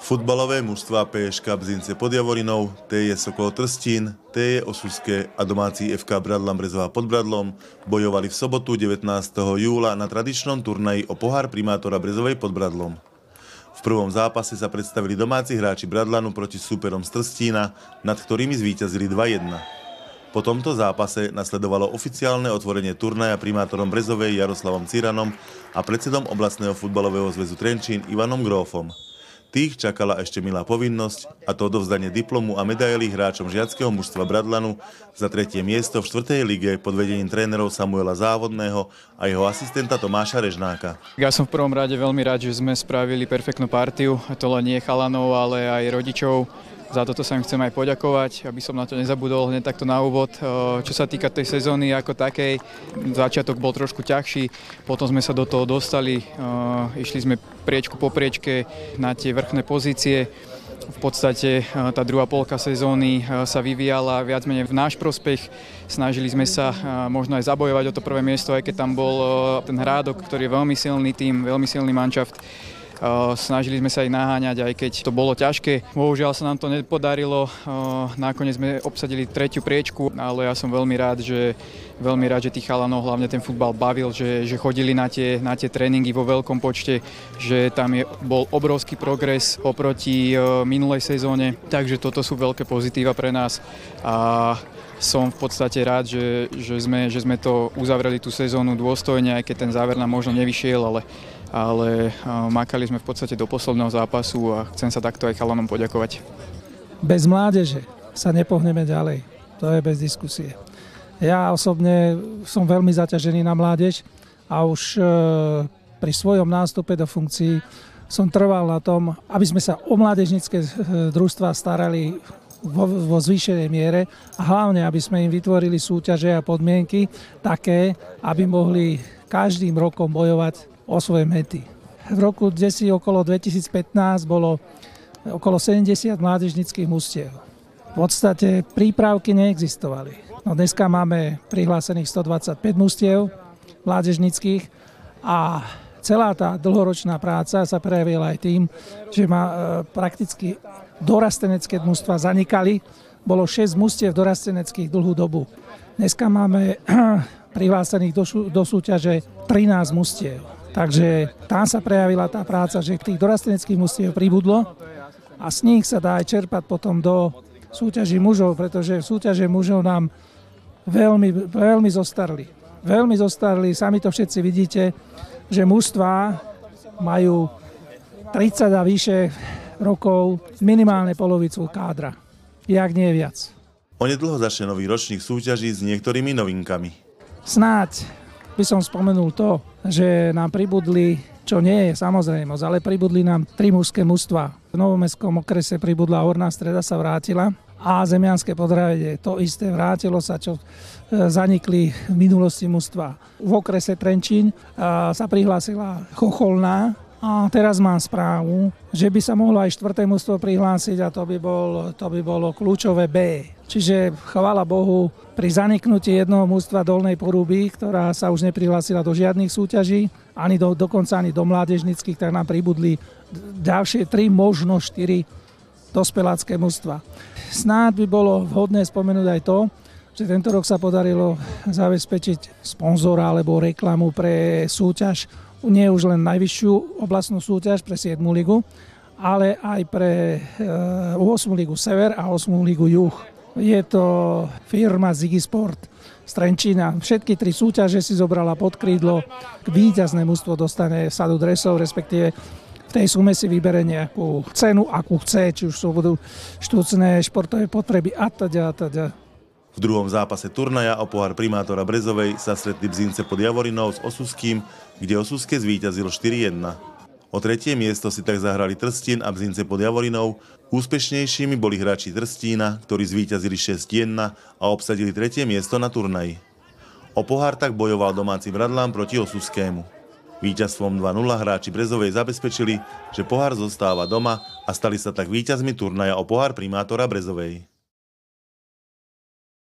Futbalové mužstvá PŠK Bzince pod Javorinou, TJ Sokol Trstín, TJ Osuské a domáci FK Bradlam Brezová pod Bradlom bojovali v sobotu 19. júla na tradičnom turnaji o pohár primátora Brezovej pod Bradlom. V prvom zápase sa predstavili domáci hráči Bradlanu proti súperom z Trstína, nad ktorými zvíťazili 2-1. Po tomto zápase nasledovalo oficiálne otvorenie turnaja primátorom Brezovej Jaroslavom Ciranom a predsedom oblastného futbalového zväzu Trenčín Ivanom Grófom. Tých čakala ešte milá povinnosť, a to odovzdanie diplomu a medailí hráčom žiackeho mužstva Bradlanu za 3. miesto v 4. lige pod vedením trénerov Samuela Závodného a jeho asistenta Tomáša Režnáka. Ja som v prvom rade veľmi rád, že sme spravili perfektnú partiu, to len nie chalanov, ale aj rodičov. Za toto sa im chcem aj poďakovať, aby som na to nezabudol hneď takto na úvod. Čo sa týka tej sezóny ako takej, začiatok bol trošku ťažší, potom sme sa do toho dostali, išli sme priečku po priečke na tie vrchné pozície. V podstate tá druhá polka sezóny sa vyvíjala viac menej v náš prospech. Snažili sme sa možno aj zabojovať o to prvé miesto, aj keď tam bol ten Hrádok, ktorý je veľmi silný tím, veľmi silný manšaft. Snažili sme sa ich naháňať, aj keď to bolo ťažké. Bohužiaľ sa nám to nepodarilo. Nakoniec sme obsadili 3. priečku, ale ja som veľmi rád, že tých chalanov, hlavne ten futbal bavil, že chodili na tie tréningy vo veľkom počte, že tam bol obrovský progres oproti minulej sezóne. Takže toto sú veľké pozitíva pre nás. A som v podstate rád, že sme to uzavreli tú sezónu dôstojne, aj keď ten záver nám možno nevyšiel, ale makali sme v podstate do posledného zápasu a chcem sa takto aj chalanom poďakovať. Bez mládeže sa nepohneme ďalej. To je bez diskusie. Ja osobne som veľmi zaťažený na mládež a už pri svojom nástupe do funkcií som trval na tom, aby sme sa o mládežnícke družstvá starali vo zvýšenej miere a hlavne, aby sme im vytvorili súťaže a podmienky také, aby mohli každým rokom bojovať o svoje mety. V roku okolo 2015 bolo okolo 70 mládežníckych mužstiev. V podstate prípravky neexistovali. No dneska máme prihlásených 125 mužstiev mládežníckych a celá tá dlhoročná práca sa prejavila aj tým, že prakticky dorastenecké mužstva zanikali. Bolo 6 mužstiev dorasteneckých dlhú dobu. Dneska máme prihlásených do súťaže 13 mužstiev. Takže tam sa prejavila tá práca, že tých dorasteneckých mužstiev pribudlo a z nich sa dá aj čerpať potom do súťaží mužov, pretože v súťaže mužov nám veľmi zostarli. Veľmi zostarli, sami to všetci vidíte, že mužstvá majú 30 a vyše rokov, minimálne polovicu kádra, jak nie viac. Onedlho začne nový ročník súťaží s niektorými novinkami. Snáď by som spomenul to, že nám pribudli, čo nie je samozrejmosť, ale pribudli nám 3 mužské mužstvá. V Novomestskom okrese pribudla Horná Streda, sa vrátila a Zemianske Podhradie, to isté, vrátilo sa, čo zanikli v minulosti mužstva. V okrese Trenčín sa prihlásila Chocholná a teraz mám správu, že by sa mohlo aj 4. mužstvo prihlásiť a to by bolo kľúčové B. Čiže chvála Bohu, pri zaniknutí jednoho mužstva Dolnej Poruby, ktorá sa už neprihlásila do žiadnych súťaží, dokonca ani do mládežníckych, tak nám pribudli ďalšie 3, možno 4 dospelácké mužstva. Snáď by bolo vhodné spomenúť aj to, že tento rok sa podarilo zabezpečiť sponzora alebo reklamu pre súťaž, nie už len najvyššiu oblastnú súťaž pre 7. ligu, ale aj pre 8. ligu Sever a 8. ligu Juh. Je to firma Ziggy Sport z Trenčína. Všetky 3 súťaže si zobrala pod krídlo. Víťazné mužstvo dostane sadu dresov, respektíve v tej sume si vybere nejakú cenu, akú chce, či už sú budú štúcne športové potreby a teda. V druhom zápase turnaja o pohár primátora Brezovej sa stretli Bzince pod Javorinou s Osuským, kde Osuské zvíťazilo 4-1. O 3. miesto si tak zahrali Trstín a Bzince pod Javorinou. Úspešnejšími boli hráči Trstína, ktorí zvíťazili 6-1 a obsadili 3. miesto na turnaji. O pohár tak bojoval domáci Bradlam proti Osuskému. Víťazstvom 2-0 hráči Brezovej zabezpečili, že pohár zostáva doma a stali sa tak víťazmi turnaja o pohár primátora Brezovej.